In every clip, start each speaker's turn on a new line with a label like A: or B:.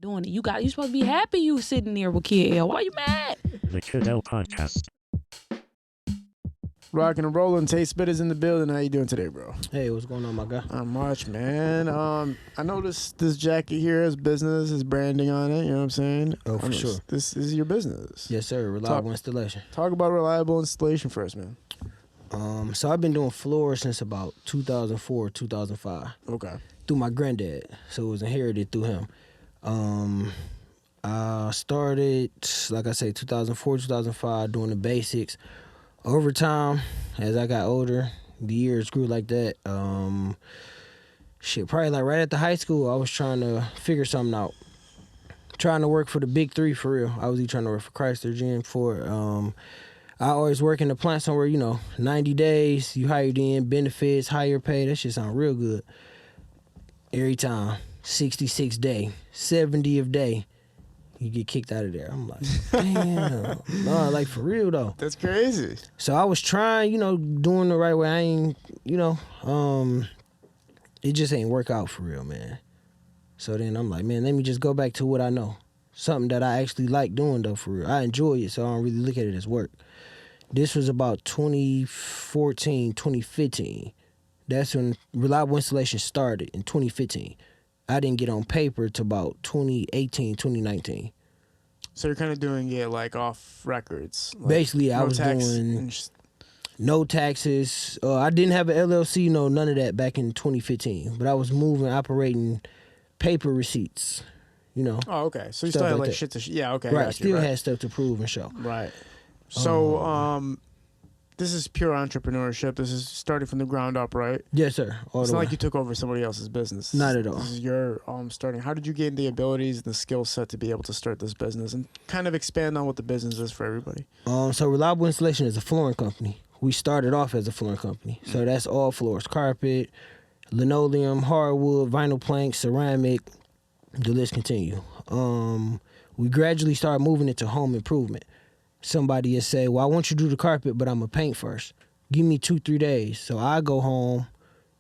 A: doing it. You supposed to be happy you sitting there with Kid L. Why you mad?
B: The Kid L Podcast.
C: Rocking and rolling. Spitta's in the building. How you doing today, bro?
D: Hey, what's going on, my guy?
C: Not much, man. I noticed this jacket here has business, has branding on it. You know what I'm saying?
D: Oh, for sure.
C: This is your business.
D: Yes, sir. Reliable installation.
C: Talk about reliable installation first, man.
D: So I've been doing floors since about 2004, 2005.
C: Okay.
D: Through my granddad. So it was inherited through him. I started, like I say, 2004, 2005, doing the basics. Over time, as I got older, the years grew like that. Probably like right after high school, I was trying to figure something out. Trying to work for the big three for real. I was either trying to work for Chrysler, GM, Ford. I always work in the plant somewhere, 90 days, you hired in, benefits, higher pay. That shit sound real good. Every time, 66 day, 70th day, you get kicked out of there. I'm like, damn. No, like for real though.
C: That's crazy.
D: So I was trying, doing the right way. I ain't, it just ain't work out for real, man. So then I'm like, man, let me just go back to what I know. Something that I actually like doing though for real. I enjoy it, so I don't really look at it as work. This was about 2014, 2015. That's when reliable installation started in 2015. I didn't get on paper till about 2018, 2019.
C: So you're kind of doing it like off records. Like
D: Basically, I was doing no taxes. I didn't have an LLC, none of that back in 2015. But I was operating paper receipts,
C: Oh, okay. So you still had like shit to yeah, okay.
D: Right, still had stuff to prove and show.
C: Right. So, this is pure entrepreneurship. This is starting from the ground up, right?
D: Yes, sir.
C: It's not like you took over somebody else's business.
D: Not at all.
C: This is your starting. How did you gain the abilities and the skill set to be able to start this business and kind of expand on what the business is for everybody?
D: So Reliable Installation is a flooring company. We started off as a flooring company. So that's all floors, carpet, linoleum, hardwood, vinyl plank, ceramic, the list continue. We gradually started moving into home improvement. Somebody would say, well, I want you to do the carpet, but I'm going to paint first. Give me 2-3 days. So I go home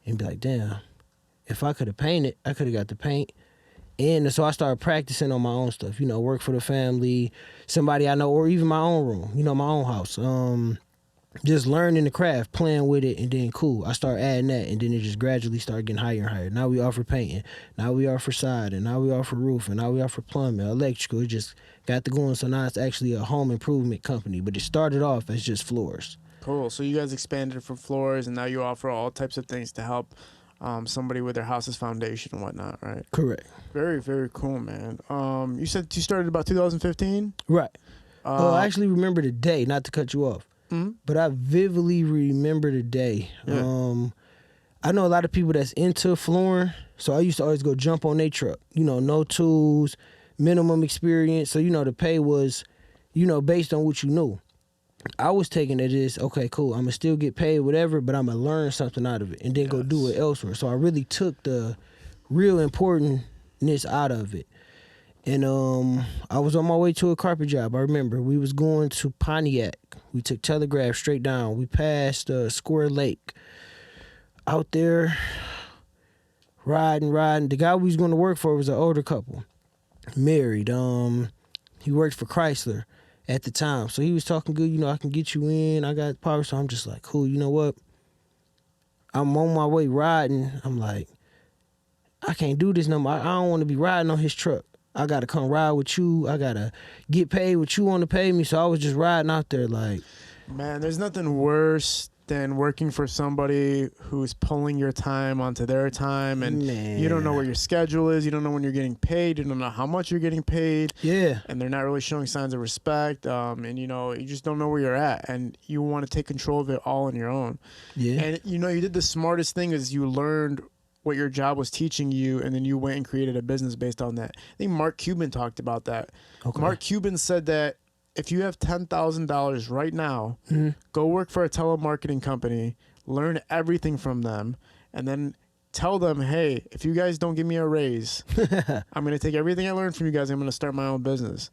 D: and be like, damn, if I could have painted, I could have got the paint. And so I started practicing on my own stuff, work for the family, somebody I know, or even my own room, my own house. Just learning the craft, playing with it, and then cool. I started adding that, and then it just gradually started getting higher and higher. Now we offer painting. Now we offer siding. Now we offer roofing. Now we offer plumbing, electrical. It just got to going. So now it's actually a home improvement company. But it started off as just floors.
C: Cool. So you guys expanded from floors, and now you offer all types of things to help somebody with their house's foundation and whatnot, right?
D: Correct.
C: Very, very cool, man. You said you started about 2015?
D: Right. I actually remember the day, not to cut you off. Mm-hmm. But I vividly remember the day. Yeah. I know a lot of people that's into flooring, so I used to always go jump on their truck. No tools, minimum experience. So, the pay was, based on what you knew. I was taking it as, okay, cool, I'm going to still get paid, whatever, but I'm going to learn something out of it and then go do it elsewhere. So I really took the real importantness out of it. And I was on my way to a carpet job. I remember we was going to Pontiac. We took Telegraph straight down. We passed Square Lake. Out there, riding. The guy we was going to work for was an older couple, married. He worked for Chrysler at the time. So he was talking good, I can get you in. I got power. So I'm just like, cool, you know what? I'm on my way riding. I'm like, I can't do this no more. I don't want to be riding on his truck. I got to come ride with you. I got to get paid what you want to pay me. So I was just riding out there like.
C: Man, there's nothing worse than working for somebody who's pulling your time onto their time. And you don't know what your schedule is. You don't know when you're getting paid. You don't know how much you're getting paid.
D: Yeah.
C: And they're not really showing signs of respect. And, you just don't know where you're at. And you want to take control of it all on your own.
D: Yeah.
C: And, you did the smartest thing is you learned what your job was teaching you, and then you went and created a business based on that. I think Mark Cuban talked about that. Okay. Mark Cuban said that if you have $10,000 right now, go work for a telemarketing company, learn everything from them, and then tell them, hey, if you guys don't give me a raise, I'm going to take everything I learned from you guys, I'm going to start my own business.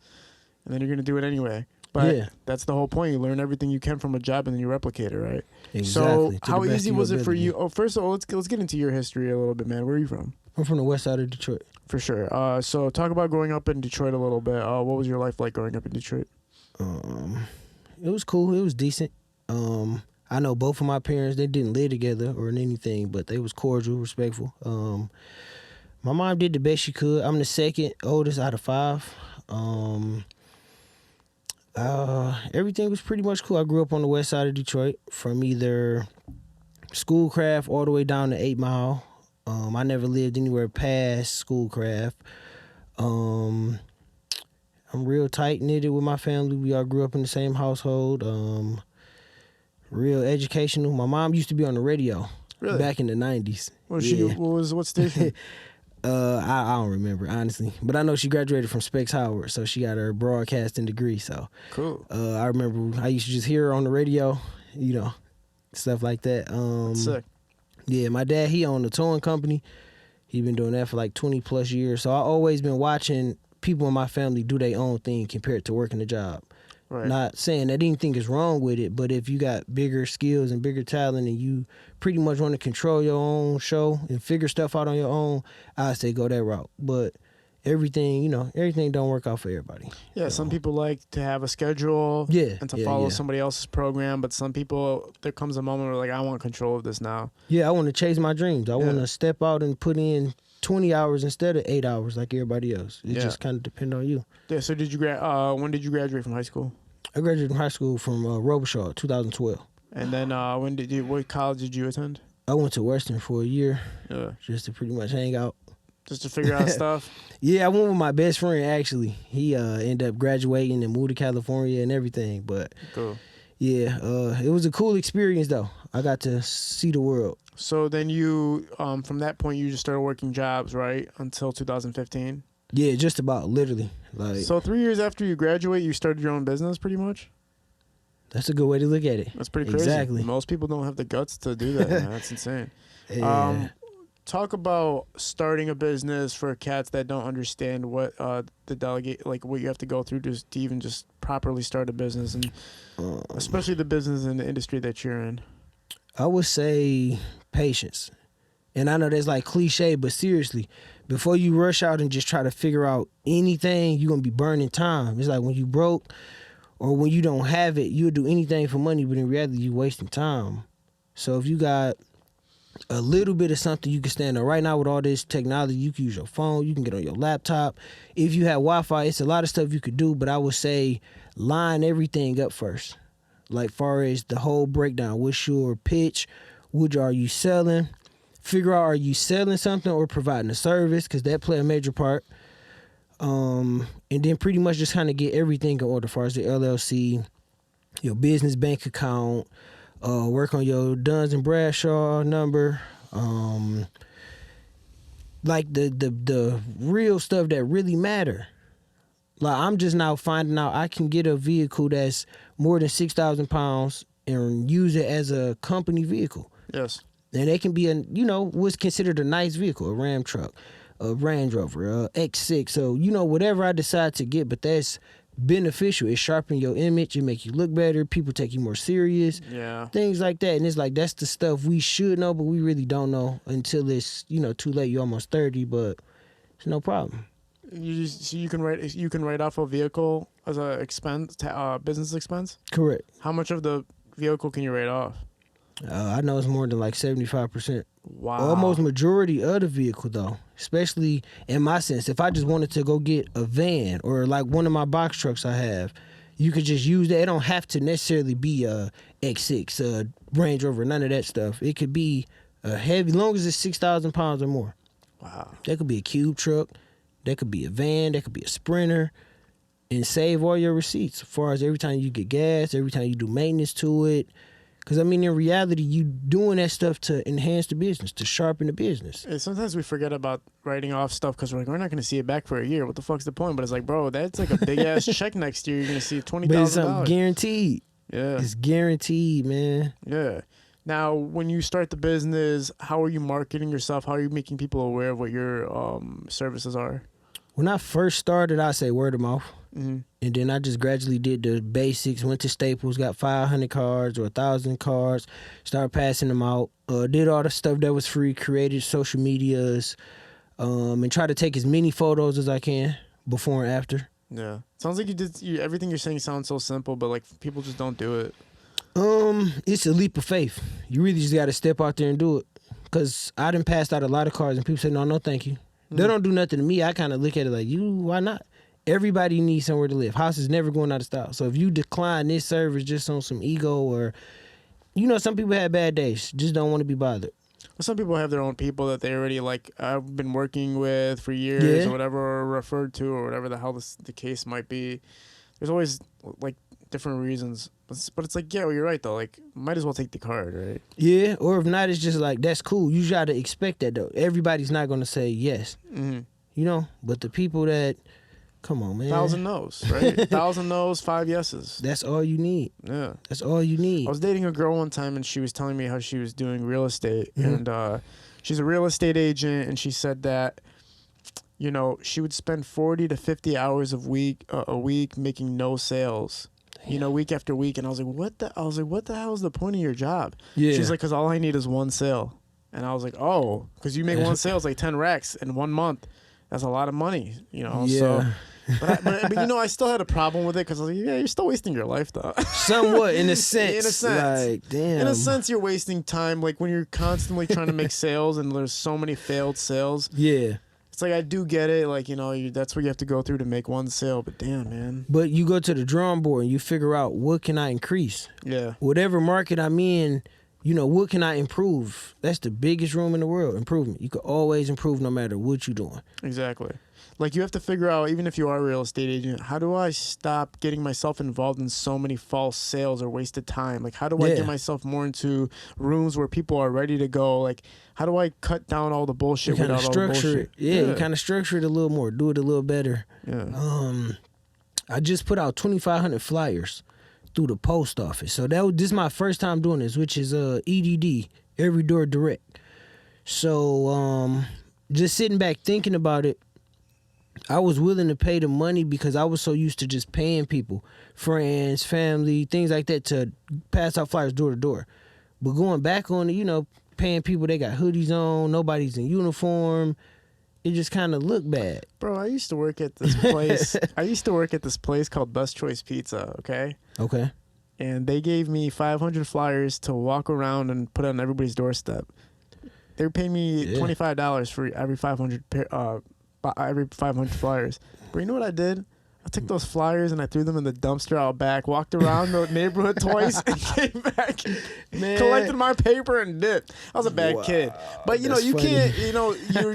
C: And then you're going to do it anyway. But
D: Yeah.
C: that's the whole point. You learn everything you can from a job and then you replicate it, right?
D: Exactly.
C: So
D: To the
C: how
D: best
C: easy
D: of your
C: was it for
D: ability.
C: you? Oh, first of all, let's get into your history a little bit, man. Where are you from?
D: I'm from the west side of Detroit.
C: For sure. So talk about growing up in Detroit a little bit. What was your life like growing up in Detroit?
D: It was cool. It was decent. I know both of my parents, they didn't live together or anything, but they was cordial, respectful. My mom did the best she could. I'm the second oldest out of 5. Everything was pretty much cool. I grew up on the west side of Detroit from either Schoolcraft all the way down to 8 Mile. I never lived anywhere past Schoolcraft. I'm real tight knitted with my family. We all grew up in the same household. Real educational. My mom used to be on the radio back in the 90s.
C: What station?
D: I don't remember, honestly. But I know she graduated from Specs Howard, so she got her broadcasting degree. So
C: Cool.
D: I remember I used to just hear her on the radio, stuff like that.
C: Sick.
D: Yeah, my dad, he owned a towing company. He been doing that for like 20 plus years. So I always been watching people in my family do their own thing compared to working a job.
C: Right.
D: Not saying that anything is wrong with it, but if you got bigger skills and bigger talent and you pretty much want to control your own show and figure stuff out on your own, I say go that route. But everything don't work out for everybody.
C: Yeah, some people like to have a schedule and to follow somebody else's program, but some people, there comes a moment where like, I want control of this now.
D: Yeah, I want to chase my dreams. I want to step out and put in 20 hours instead of 8 hours like everybody else. It just kind of depends on you.
C: Yeah, so when did you graduate from high school?
D: I graduated from high school from Robichaud, 2012.
C: And then what college did you attend?
D: I went to Western for a year just to pretty much hang out.
C: Just to figure out stuff?
D: Yeah, I went with my best friend, actually. He ended up graduating and moved to California and everything. But
C: cool.
D: Yeah, it was a cool experience, though. I got to see the world.
C: So then you, from that point, you just started working jobs, right, until 2015?
D: Yeah, just about, literally.
C: So 3 years after you graduate, you started your own business, pretty much?
D: That's a good way to look at it.
C: That's pretty crazy.
D: Exactly.
C: Most people don't have the guts to do that, man. That's insane.
D: Yeah.
C: Talk about starting a business for cats that don't understand what what you have to go through to even just properly start a business, and especially the business in the industry that you're in.
D: I would say patience. And I know that's like cliche, but seriously, before you rush out and just try to figure out anything, you're going to be burning time. It's like when you broke or when you don't have it, you'll do anything for money, but in reality, you're wasting time. So if you got a little bit of something you can stand on. Right now with all this technology, you can use your phone, you can get on your laptop. If you have Wi-Fi, it's a lot of stuff you could do, but I would say line everything up first. Like far as the whole breakdown, what's your pitch? What are you selling? Figure out, are you selling something or providing a service? Because that play a major part. And then pretty much just kind of get everything in order as far as the LLC, your business bank account, work on your Duns and Bradshaw number, like the real stuff that really matter. Like I'm just now finding out I can get a vehicle that's more than 6,000 pounds and use it as a company vehicle.
C: Yes.
D: And it can be what's considered a nice vehicle, a Ram truck, a Range Rover, a X6. So, whatever I decide to get, but that's beneficial. It sharpens your image. It make you look better. People take you more serious.
C: Yeah.
D: Things like that. And it's like, that's the stuff we should know, but we really don't know until it's, too late. You're almost 30, but it's no problem.
C: You can write off a vehicle as a expense, business expense?
D: Correct.
C: How much of the vehicle can you write off?
D: I know it's more than like 75%.
C: Wow.
D: Almost majority of the vehicle, though, especially in my sense. If I just wanted to go get a van or like one of my box trucks I have, you could just use that. It don't have to necessarily be a X6, a Range Rover, none of that stuff. It could be a heavy, as long as it's 6,000 pounds or more.
C: Wow.
D: That could be a cube truck. That could be a van. That could be a Sprinter. And save all your receipts as far as every time you get gas, every time you do maintenance to it. Because, in reality, you doing that stuff to enhance the business, to sharpen the business.
C: And sometimes we forget about writing off stuff because we're not going to see it back for a year. What the fuck's the point? But it's like, bro, that's like a big-ass check next year. You're going to see $20,000.
D: But it's something guaranteed.
C: Yeah.
D: It's guaranteed, man.
C: Yeah. Now, when you start the business, how are you marketing yourself? How are you making people aware of what your services are?
D: When I first started, I say word of mouth. And then I just gradually did the basics, went to Staples, got 500 cards or 1,000 cards, started passing them out, did all the stuff that was free, created social medias, and try to take as many photos as I can before and after.
C: Yeah. Sounds like everything you're saying sounds so simple, but like people just don't do it.
D: It's a leap of faith. You really just got to step out there and do it. Because I done passed out a lot of cards and people say, no, thank you. They don't do nothing to me. I kind of look at it like, why not? Everybody needs somewhere to live. House is never going out of style. So if you decline this service just on some ego or, some people have bad days, just don't want to be bothered.
C: Well, some people have their own people that they already I've been working with for years or whatever, or referred to, or whatever the hell the case might be. There's always different reasons. But it's like, yeah, well, you're right though. Like, might as well take the card, right?
D: Yeah, or if not, it's just like, that's cool. You got to expect that though. Everybody's not going to say yes. But the people that, come on, man.
C: 1,000 no's, right? 1,000 no's, 5 yeses.
D: That's all you need.
C: Yeah.
D: That's all you need.
C: I was dating a girl one time, and she was telling me how she was doing real estate. And she's a real estate agent, and she said that, she would spend 40 to 50 hours a week making no sales. Week after week. And I was like, what the hell is the point of your job? Yeah. She's like, because all I need is one sale. And I was like, oh, because you make one sale, it's like 10 racks in 1 month. That's a lot of money,
D: Yeah.
C: So, but I still had a problem with it because I was like, yeah, you're still wasting your life, though.
D: Somewhat, in a sense.
C: In a sense.
D: Like, damn.
C: In a sense, you're wasting time. Like, when you're constantly trying to make sales and there's so many failed sales.
D: Yeah.
C: It's like, I do get it. Like, that's what you have to go through to make one sale. But damn, man.
D: But you go to the drawing board and you figure out, what can I increase?
C: Yeah.
D: Whatever market I'm in, what can I improve? That's the biggest room in the world, improvement. You can always improve no matter what you're doing.
C: Exactly. Like, you have to figure out, even if you are a real estate agent, how do I stop getting myself involved in so many false sales or wasted time? Like, how do I get myself more into rooms where people are ready to go? Like, how do I cut down all the bullshit without all the bullshit?
D: You kind of structure it a little more, do it a little better.
C: Yeah.
D: I just put out 2,500 flyers through the post office. So this is my first time doing this, which is EDD, Every Door Direct. So just sitting back thinking about it, I was willing to pay the money because I was so used to just paying people, friends, family, things like that, to pass out flyers door to door. But going back on it, paying people, they got hoodies on, nobody's in uniform, it just kind of looked bad.
C: Bro, I used to work at this place. Called Best Choice Pizza, okay?
D: Okay.
C: And they gave me 500 flyers to walk around and put on everybody's doorstep. They were paying me $25 for every 500 flyers. But you know what I did? I took those flyers and I threw them in the dumpster out back, walked around the neighborhood twice, and came back, collected my paper, and dipped. I was a bad kid. But, you
D: funny.
C: can't,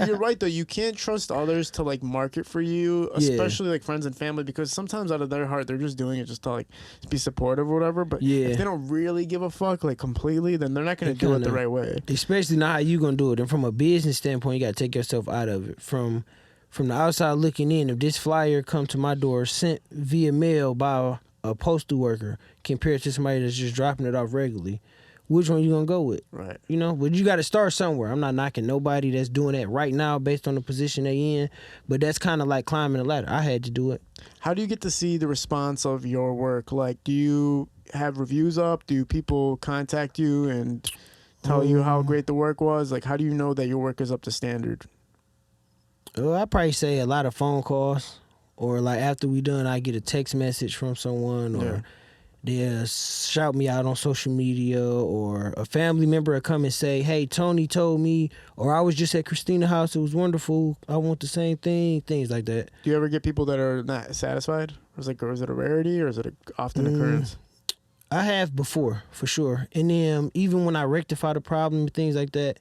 C: you're right, though. You can't trust others to, market for you, especially, friends and family, because sometimes out of their heart, they're just doing it just to, be supportive or whatever. But if they don't really give a fuck, completely, then they're not going to do it the right way.
D: Especially not how you going to do it. And from a business standpoint, you got to take yourself out of it. From the outside looking in, if this flyer come to my door sent via mail by a postal worker compared to somebody that's just dropping it off regularly, which one you gonna go with?
C: Right.
D: But you got to start somewhere. I'm not knocking nobody that's doing that right now based on the position they in, but that's kind of like climbing a ladder. I had to do it.
C: How do you get to see the response of your work? Like, do you have reviews up? Do people contact you and tell you how great the work was? Like, how do you know that your work is up to standard?
D: I'd probably say a lot of phone calls, or after we done, I get a text message from someone, or they'll shout me out on social media, or a family member will come and say, hey, Tony told me, or I was just at Christina's house, it was wonderful, I want the same thing, things like that.
C: Do you ever get people that are not satisfied? Or is it a rarity, or is it an often occurrence?
D: I have before, for sure. And then even when I rectify the problem, things like that,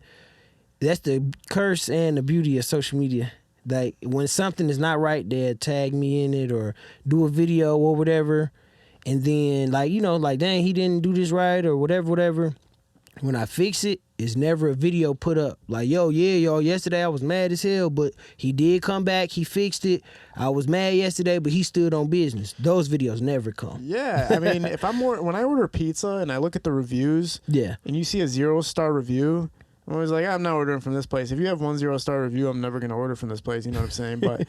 D: that's the curse and the beauty of social media. Like, when something is not right, they'll tag me in it or do a video or whatever. And then, dang, he didn't do this right or whatever. When I fix it, it's never a video put up. Like, y'all, yesterday I was mad as hell, but he did come back. He fixed it. I was mad yesterday, but he stood on business. Those videos never come.
C: Yeah, I mean, when I order pizza and I look at the reviews, and you see a 0-star review, I'm always like, I'm not ordering from this place. If you have 1 0-star review, I'm never going to order from this place. You know what I'm saying? But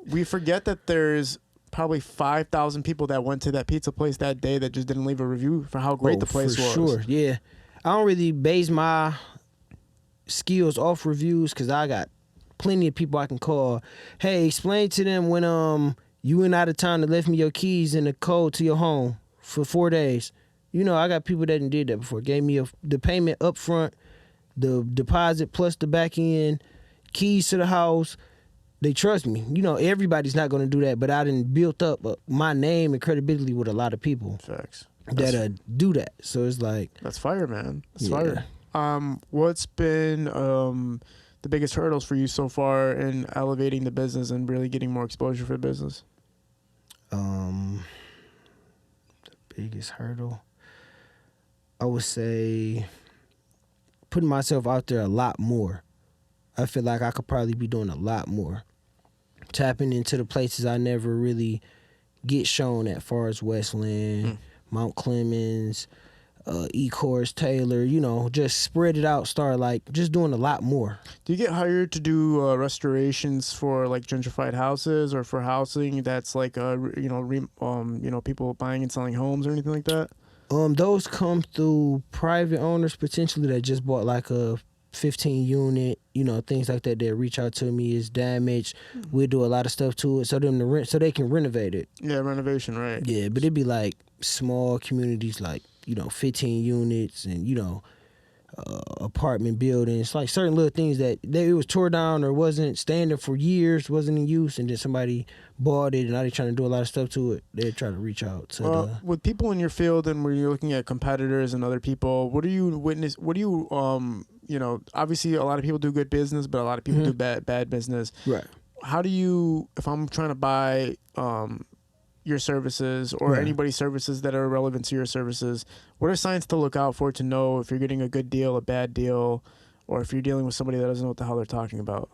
C: we forget that there's probably 5,000 people that went to that pizza place that day that just didn't leave a review for how great the place was.
D: Sure, yeah. I don't really base my skills off reviews because I got plenty of people I can call. Hey, explain to them when you went out of town and left me your keys and the code to your home for 4 days. You know, I got people that did that before. Gave me the payment up front, the deposit plus the back end, keys to the house. They trust me. You know, everybody's not going to do that, but I done built up my name and credibility with a lot of people.
C: Facts.
D: That do that. So it's like...
C: That's fire, man. That's
D: yeah.
C: fire. What's been the biggest hurdles for you so far in elevating the business and really getting more exposure for the business?
D: The biggest hurdle, I would say putting myself out there a lot more. I feel like I could probably be doing a lot more. Tapping into the places I never really get shown at, far as Westland, Mount Clemens, Ecorse, Taylor, you know, just spread it out, start like just doing a lot more.
C: Do you get hired to do restorations for like gentrified houses or for housing that's like people buying and selling homes or anything like that?
D: Those come through private owners potentially that just bought like a 15 unit, you know, things like that. They reach out to me, it's damaged. We'll do a lot of stuff to it so them to rent, so they can renovate it.
C: Yeah, renovation, right?
D: Yeah, but it'd be like small communities, like, you know, 15 units and, you know, apartment buildings, like certain little things that it was tore down or wasn't standing for years, wasn't in use, and then somebody bought it and now they're trying to do a lot of stuff to it. They're trying to reach out to
C: with people in your field and when you're looking at competitors and other people, what do you witness? What do you you know, obviously a lot of people do good business, but a lot of people do bad business.
D: Right.
C: How do you, if I'm trying to buy your services or anybody's services that are relevant to your services, what are signs to look out for to know if you're getting a good deal, a bad deal, or if you're dealing with somebody that doesn't know what the hell they're talking about?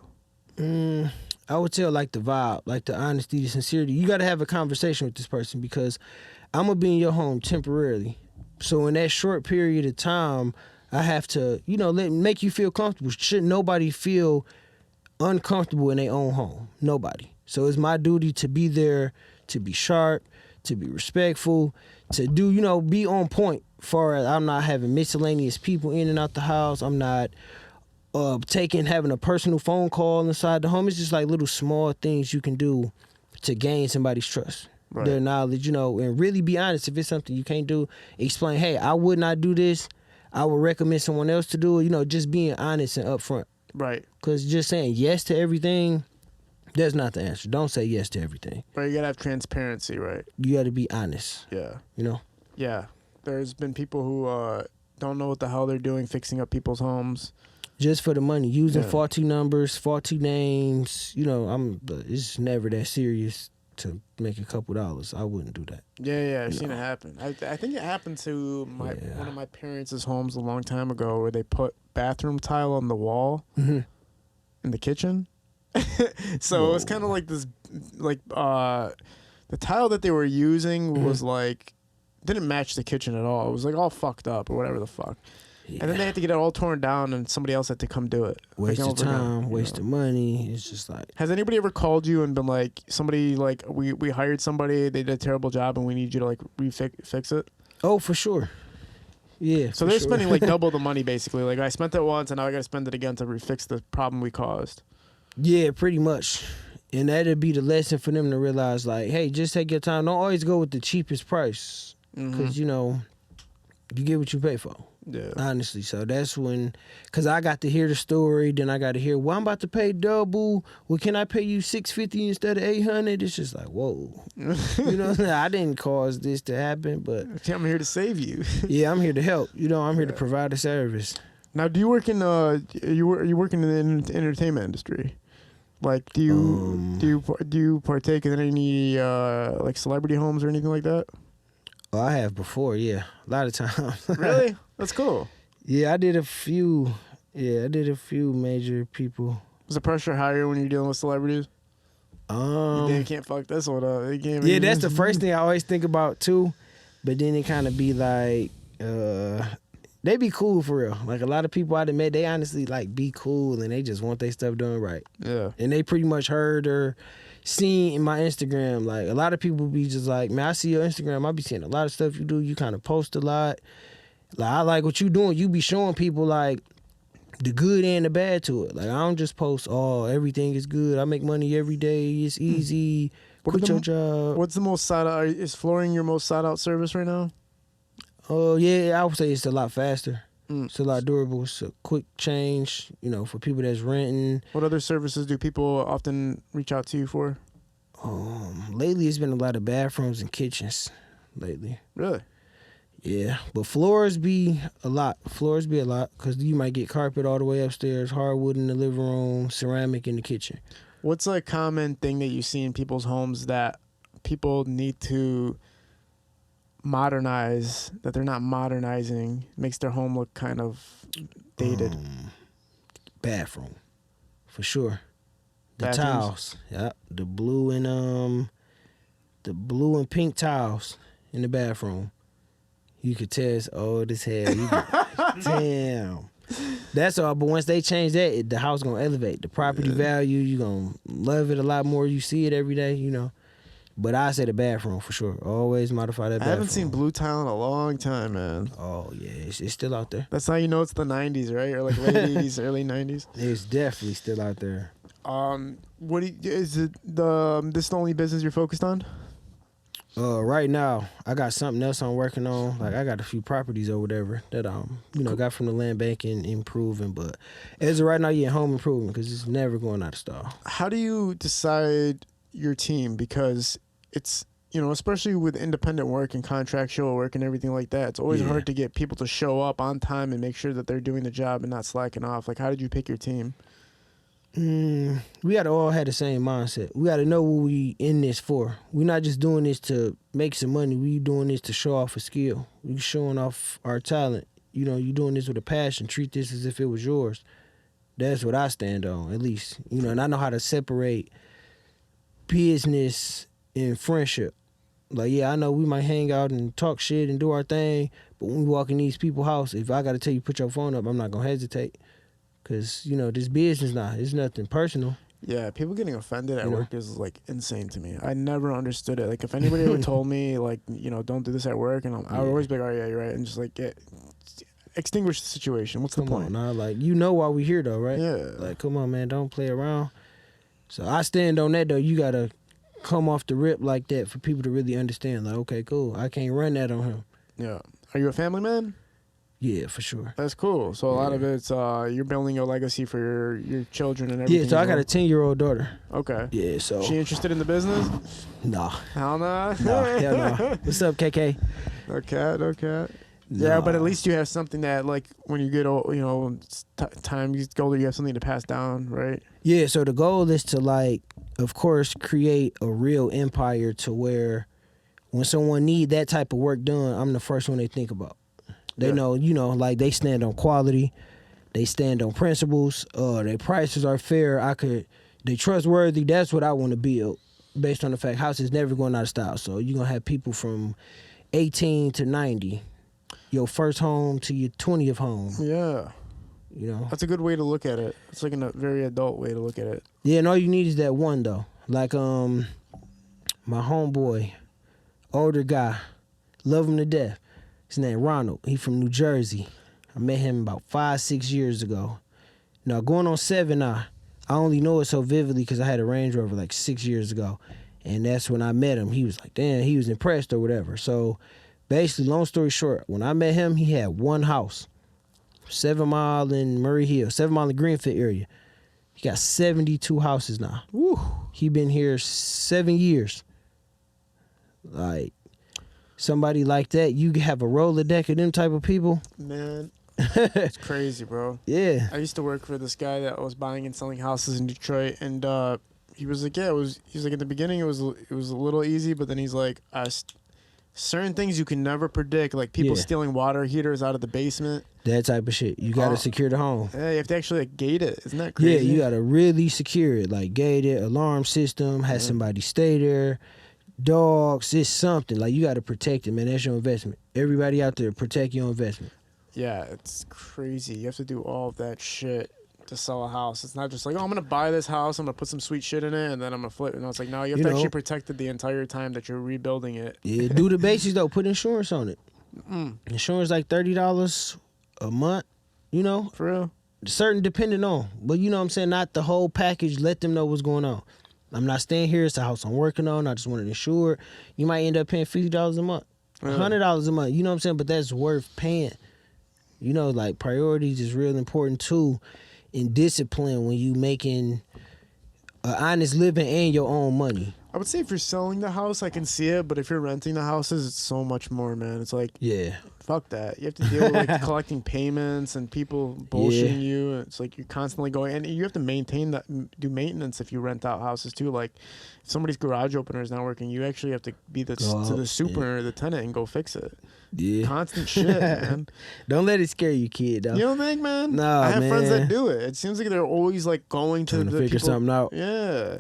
D: I would tell like the vibe, like the honesty, the sincerity. You got to have a conversation with this person because I'm going to be in your home temporarily. So in that short period of time, I have to, you know, make you feel comfortable. Should nobody feel uncomfortable in their own home? Nobody. So it's my duty to be there, to be sharp, to be respectful, to do, you know, be on point far as I'm not having miscellaneous people in and out the house. I'm not having a personal phone call inside the home. It's just like little small things you can do to gain somebody's trust. Right. Their knowledge, you know, and really be honest. If it's something you can't do, explain, hey, I would not do this. I would recommend someone else to do it. You know, just being honest and upfront. Right. Because just saying yes to everything, that's not the answer. Don't say yes to everything.
C: Right, you got to have transparency, right?
D: You got to be honest.
C: Yeah.
D: You know?
C: Yeah. There's been people who don't know what the hell they're doing fixing up people's homes.
D: Just for the money. Using faulty numbers, faulty names. You know, it's never that serious to make a couple dollars. I wouldn't do that.
C: Yeah, I've seen it happen. I think it happened to one of my parents' homes a long time ago where they put bathroom tile on the wall in the kitchen. So it was kind of like this, like the tile that they were using was like didn't match the kitchen at all. It was like all fucked up or whatever the fuck. Yeah. And then they had to get it all torn down, and somebody else had to come do it.
D: Waste of time, waste of money. It's just like.
C: Has anybody ever called you and been like, somebody like we hired somebody, they did a terrible job, and we need you to like fix it?
D: Oh, for sure. Yeah.
C: So they're spending like double the money basically. Like I spent it once, and now I got to spend it again to refix the problem we caused.
D: Yeah, pretty much. And that'd be the lesson for them to realize, like, hey, just take your time. Don't always go with the cheapest price, because you know, you get what you pay for. Yeah. Honestly, so that's when, because I got to hear the story, then I got to hear, well, I'm about to pay double. Well, can I pay you $650 instead of $800? It's just like, whoa. You know what I'm saying? I didn't cause this to happen, but
C: I'm here to save you.
D: Yeah, I'm here to help. You know, I'm here to provide a service.
C: Now, do you work in you working in the entertainment industry? Like, do you partake in any like celebrity homes or anything like that?
D: Oh, I have before, yeah, a lot of times.
C: Really? That's cool.
D: Yeah, I did a few. Yeah, I did a few major people.
C: Was the pressure higher when you're dealing with celebrities? You can't fuck this one up.
D: Yeah, that's the first thing I always think about too. But then it kind of be like, they be cool for real. Like a lot of people I done met, they honestly like be cool and they just want their stuff done right. Yeah. And they pretty much heard or seen in my Instagram. Like a lot of people be just like, man, I see your Instagram. I be seeing a lot of stuff you do. You kind of post a lot. Like I like what you doing. You be showing people like the good and the bad to it. Like I don't just post, oh, everything is good. I make money every day. It's easy. Quit your job.
C: What's the most sought out? Is flooring your most sought out service right now?
D: Oh yeah, I would say it's a lot faster. It's a lot durable. It's a quick change, for people that's renting.
C: What other services do people often reach out to you for?
D: Lately it's been a lot of bathrooms and kitchens. Lately.
C: Really?
D: Yeah, but floors be a lot. Because you might get carpet all the way upstairs, hardwood in the living room, ceramic in the kitchen.
C: What's a common thing that you see in people's homes that people need to modernize, that they're not modernizing, makes their home look kind of dated?
D: Bathroom, for sure. The
C: Bathrooms?
D: towels, yeah, the blue and pink towels in the bathroom. You could tell it's old as hell. Damn. That's all. But once they change that, the house gonna elevate. The property value, you gonna love it a lot more. You see it every day, But I say the bathroom for sure. Always modify that bathroom.
C: I haven't seen blue tile in a long time, man.
D: Oh yeah, it's still out there.
C: That's how you know it's the 90s, right? Or like late 80s, early 90s.
D: It's definitely still out there.
C: Is it this the only business you're focused on?
D: Right now, I got something else I'm working on. Like I got a few properties or whatever that got from the land bank and improving. But as of right now, home improvement because it's never going out of style.
C: How do you decide your team? Because it's especially with independent work and contractual work and everything like that, it's always hard to get people to show up on time and make sure that they're doing the job and not slacking off. Like, how did you pick your team?
D: We gotta all have the same mindset. We gotta know what we in this for. We're not just doing this to make some money. We doing this to show off a skill. We showing off our talent. You doing this with a passion. Treat this as if it was yours. That's what I stand on, at least. And I know how to separate business and friendship. Like, I know we might hang out and talk shit and do our thing, but when we walk in these people's house, if I gotta tell you put your phone up, I'm not gonna hesitate. Because, this business now, it's nothing personal.
C: Yeah, people getting offended at work is, like, insane to me. I never understood it. Like, if anybody ever told me, like, don't do this at work, and I would always be like, oh, yeah, you're right, and just, like, extinguish the situation. What's the point?
D: Come on, now, like, why we here, though, right?
C: Yeah.
D: Like, come on, man, don't play around. So I stand on that, though. You got to come off the rip like that for people to really understand. Like, okay, cool, I can't run that on him.
C: Yeah. Are you a family man?
D: Yeah, for sure.
C: That's cool. So a lot of it's you're building your legacy for your children and everything.
D: Yeah, so I got a 10-year-old daughter.
C: Okay.
D: Yeah, so.
C: She interested in the business?
D: Nah.
C: Hell no.
D: Hell no. What's up, KK?
C: No cat.
D: Nah.
C: Yeah, but at least you have something that, like, when you get old, time you get older, you have something to pass down, right?
D: Yeah, so the goal is to, like, of course, create a real empire to where when someone need that type of work done, I'm the first one they think about. They know, like they stand on quality, they stand on principles, their prices are fair, they trustworthy. That's what I want to build based on the fact house is never going out of style. So you're going to have people from 18 to 90, your first home to your 20th home.
C: Yeah.
D: That's
C: a good way to look at it. It's like a very adult way to look at it.
D: Yeah, and all you need is that one, though. Like, my homeboy, older guy, love him to death. His name Ronald. He from New Jersey. I met him about 5-6 years ago. Now, going on 7 now, I only know it so vividly because I had a Range Rover like 6 years ago. And that's when I met him. He was like, damn, he was impressed or whatever. So, basically, long story short, when I met him, he had one house. 7 Mile in Murray Hill, 7 Mile in Greenfield area. He got 72 houses now. Woo. He been here 7 years. Like, somebody like that, you have a Rolodex of them type of people.
C: Man, it's crazy, bro.
D: Yeah.
C: I used to work for this guy that was buying and selling houses in Detroit, and he was like, he's like, in the beginning it was a little easy, but then he's like, certain things you can never predict, like people stealing water heaters out of the basement. That
D: type of shit. You got to secure the home.
C: Yeah, you have to actually gate it. Isn't that crazy?
D: Yeah, you got to really secure it. Like gate it, alarm system, have somebody stay there. Dogs, it's something. Like, you got to protect it, man. That's your investment. Everybody out there, protect your investment.
C: Yeah, it's crazy. You have to do all of that shit to sell a house. It's not just like, oh, I'm gonna buy this house, I'm gonna put some sweet shit in it, and then I'm gonna flip it. No, it's like, no, you have to actually protect it the entire time that you're rebuilding it.
D: Yeah, do the basics though. Put insurance on it. Insurance like $30 a month. You know,
C: For real.
D: certain depending on, but you know what I'm saying. Not the whole package. Let them know what's going on. I'm not staying here. It's the house I'm working on. I just want it insured. You might end up paying $50 a month, $100 a month. You know what I'm saying? But that's worth paying. You know, like priorities is real important too, in discipline when you making an honest living and your own money.
C: I would say if you're selling the house, I can see it, but if you're renting the houses, it's so much more, man. It's like,
D: Yeah.
C: fuck that. You have to deal with like collecting payments and people bullshitting you. It's like you're constantly going, and you have to maintain that, do maintenance if you rent out houses too. Like if somebody's garage opener is not working, you actually have to be to the super or the tenant and go fix it.
D: Yeah.
C: Constant shit, man.
D: Don't let it scare you, kid. Though.
C: You don't think, man?
D: No,
C: I have friends that
D: man.
C: do it. It seems like they're always like going to
D: Trying to figure
C: people.
D: something out.
C: Yeah.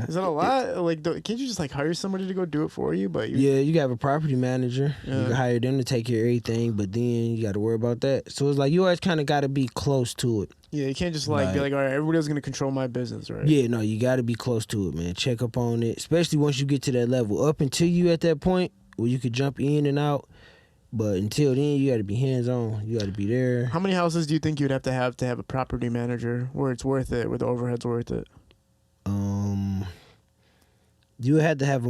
C: Is that a lot? Like, can't you just like hire somebody to go do it for you? But
D: You have a property manager. You can hire them to take care of everything, but then you got to worry about that. So it's like you always kind of got to be close to it.
C: Yeah, you can't just like be like, all right, everybody's gonna control my business, right?
D: Yeah, no, you got to be close to it, man. Check up on it, especially once you get to that level. Up until you at that point where you could jump in and out, but until then, you got to be hands on. You got to be there.
C: How many houses do you think you'd have to have a property manager where it's worth it, where the overhead's worth it?
D: You had to have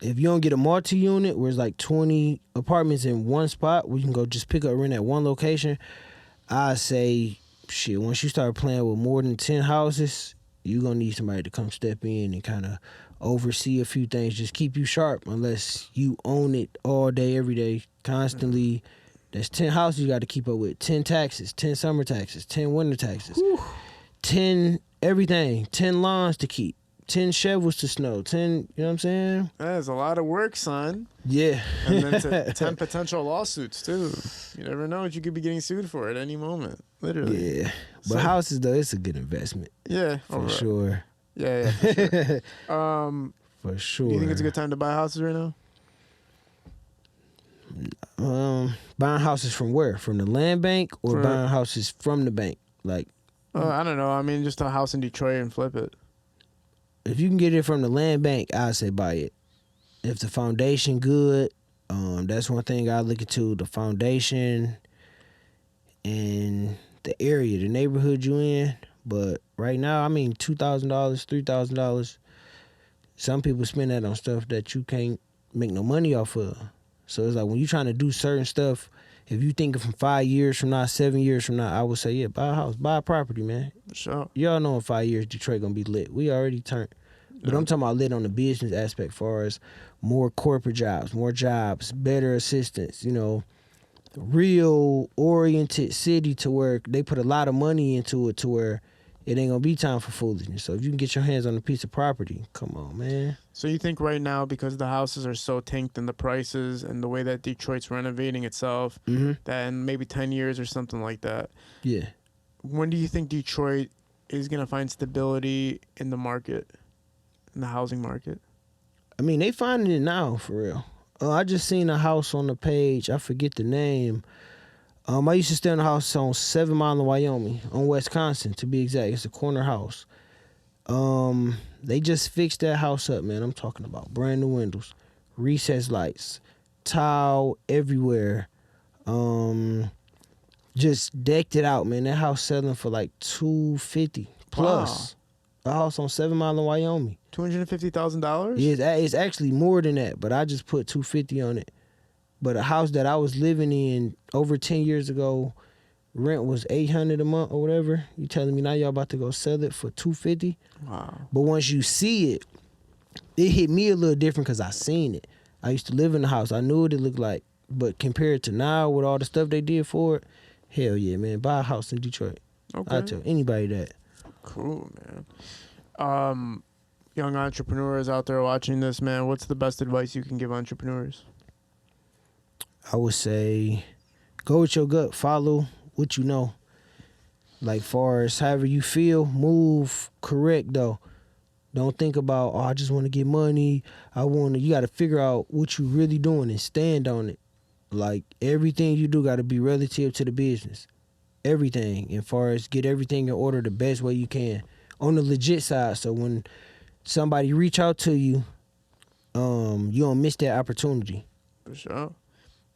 D: if you don't get a multi-unit where it's like 20 apartments in one spot where you can go just pick up rent at one location, I say, shit, once you start playing with more than 10 houses, you're going to need somebody to come step in and kind of oversee a few things. Just keep you sharp unless you own it all day, every day, constantly. That's 10 houses you got to keep up with. 10 taxes, 10 summer taxes, 10 winter taxes, 10 everything, 10 lawns to keep. 10 shovels to snow, 10, you know what I'm saying?
C: That is a lot of work, son.
D: Yeah.
C: And then 10 potential lawsuits, too. You never know what you could be getting sued for at any moment, literally.
D: Yeah. But houses, though, it's a good investment.
C: Yeah.
D: For sure.
C: Yeah, for sure.
D: For sure.
C: Do you think it's a good time to buy houses right now?
D: Buying houses from where? From the land bank or buying houses from the bank? Like,
C: I don't know. I mean, just a house in Detroit and flip it.
D: if you can get it from the land bank, I'd say buy it. If the foundation good, that's one thing I look into, the foundation and the area, the neighborhood you in. But right now, I mean, $2,000, $3,000. Some people spend that on stuff that you can't make no money off of. So it's like when you're trying to do certain stuff, if you think from 5 years from now, 7 years from now, I would say, yeah, buy a house, buy a property, man.
C: Sure.
D: Y'all know in 5 years, Detroit gonna be lit. We already turned. But I'm talking about lit on the business aspect, far as more corporate jobs, more jobs, better assistance, you know, real oriented city to where they put a lot of money into it to where it ain't gonna be time for foolishness. So if you can get your hands on a piece of property, come on, man.
C: So you think right now, because the houses are so tanked in the prices and the way that Detroit's renovating itself, that in maybe 10 years or something like that,
D: Yeah.
C: when do you think Detroit is going to find stability in the market, in the housing market?
D: I mean, they finding it now, for real. I just seen a house on the page. I forget the name. I used to stay in a house on 7 Mile in Wyoming, on Wisconsin, to be exact. It's a corner house. They just fixed that house up, man. I'm talking about brand new windows, recessed lights, tile everywhere. Just decked it out, man. That house selling for like $250 plus. A house on 7 Mile in Wyoming.
C: $250,000?
D: Yeah, it's actually more than that, but I just put $250 on it. But a house that I was living in over 10 years ago, rent was $800 a month or whatever. You telling me now y'all about to go sell it for $250?
C: Wow.
D: But once you see it, it hit me a little different because I seen it. I used to live in the house. I knew what it looked like. But compared to now with all the stuff they did for it, hell yeah, man. Buy a house in Detroit.
C: Okay.
D: I tell anybody that.
C: Cool, man. Young entrepreneurs out there watching this, man, what's the best advice you can give entrepreneurs?
D: I would say go with your gut. Follow what you know. Like far as however you feel, move correct though. Don't think about, I just want to get money. You got to figure out what you really doing and stand on it. Like everything you do got to be relative to the business. everything as far as get everything in order the best way you can on the legit side. So when somebody reach out to you, you don't miss that opportunity.
C: For sure.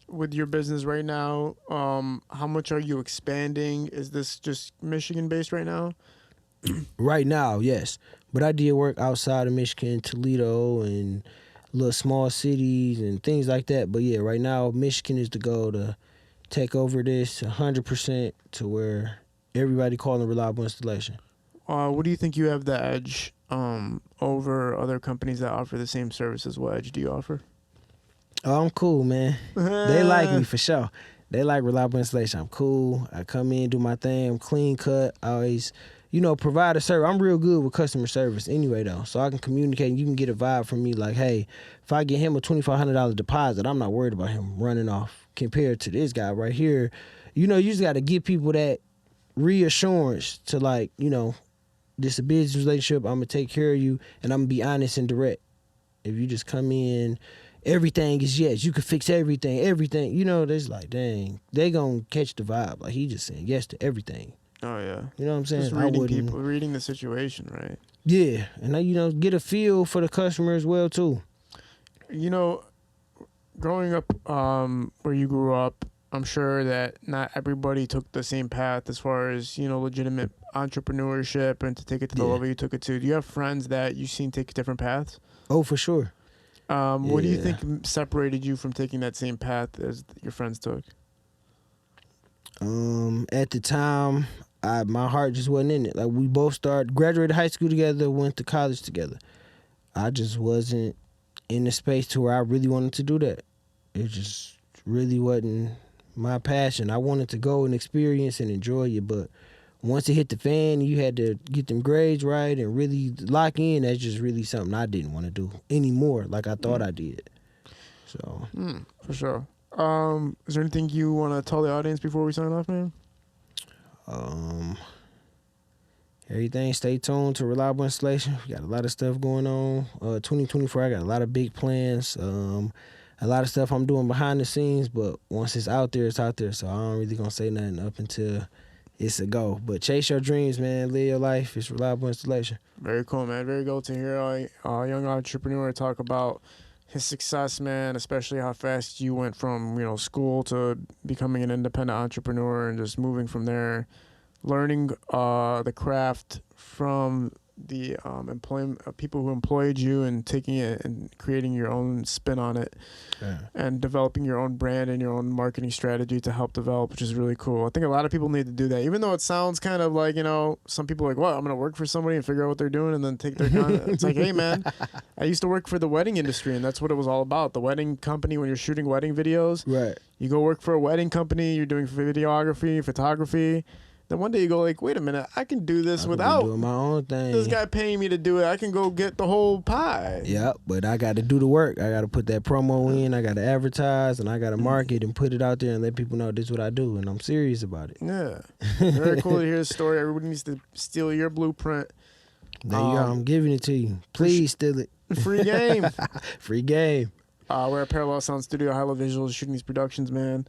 C: With your business right now, how much are you expanding? Is this just Michigan based right now?
D: Right now, yes. But I did work outside of Michigan, Toledo, and little small cities and things like that. But yeah, right now, Michigan is the goal to take over this 100% to where everybody calling reliable installation.
C: What do you think you have the edge over other companies that offer the same services? What edge do you offer?
D: Oh, I'm cool, man. They like me for sure. They like reliable installation. I'm cool. I come in, do my thing. I'm clean cut. I always, provide a service. I'm real good with customer service anyway, though. So I can communicate and you can get a vibe from me like, hey, if I get him a $2,500 deposit, I'm not worried about him running off compared to this guy right here. You just got to give people that reassurance to like, this a business relationship. I'm going to take care of you and I'm going to be honest and direct. If you just come in, everything is yes. You can fix everything. There's like, dang, they gonna catch the vibe. Like he just saying yes to everything.
C: Oh yeah.
D: You know what I'm saying?
C: Just reading the situation, right?
D: Yeah, and then, get a feel for the customer as well too.
C: Growing up where you grew up, I'm sure that not everybody took the same path as far as legitimate entrepreneurship and to take it to the level you took it to. Do you have friends that you've seen take different paths?
D: Oh, for sure.
C: What do you think separated you from taking that same path as your friends took?
D: At the time, my heart just wasn't in it. Like we both graduated high school together, went to college together. I just wasn't in the space to where I really wanted to do that. It just really wasn't my passion. I wanted to go and experience and enjoy it, but once it hit the fan, you had to get them grades right and really lock in. That's just really something I didn't want to do anymore like I thought I did. So.
C: For sure. Is there anything you want to tell the audience before we sign off, man?
D: Everything, stay tuned to Reliable Installation. We got a lot of stuff going on. 2024, I got a lot of big plans. A lot of stuff I'm doing behind the scenes, but once it's out there, it's out there. So I don't really gonna say nothing up until it's a go. But chase your dreams, man. Live your life. It's Reliable Installation.
C: Very cool, man. Very cool to hear a young entrepreneur talk about his success, man, especially how fast you went from, school to becoming an independent entrepreneur and just moving from there, learning the craft from the employment people who employed you and taking it and creating your own spin on it and developing your own brand and your own marketing strategy to help develop, which is really cool. I think a lot of people need to do that, even though it sounds kind of like, some people are like, well, I'm going to work for somebody and figure out what they're doing and then take their content. It's like, hey, man, I used to work for the wedding industry and that's what it was all about. The wedding company, when you're shooting wedding videos,
D: right? You
C: go work for a wedding company, you're doing videography, photography. Then one day you go like, wait a minute, I can do this without
D: doing my own thing.
C: This guy paying me to do it. I can go get the whole pie.
D: Yeah, but I got to do the work. I got to put that promo in. I got to advertise, and I got to market and put it out there and let people know this is what I do, and I'm serious about it.
C: Yeah, very cool to hear the story. Everybody needs to steal your blueprint.
D: There you go. I'm giving it to you. Please steal it.
C: Free game.
D: Free game.
C: We're at Parallel Sound Studio, High Level Visuals, shooting these productions, man.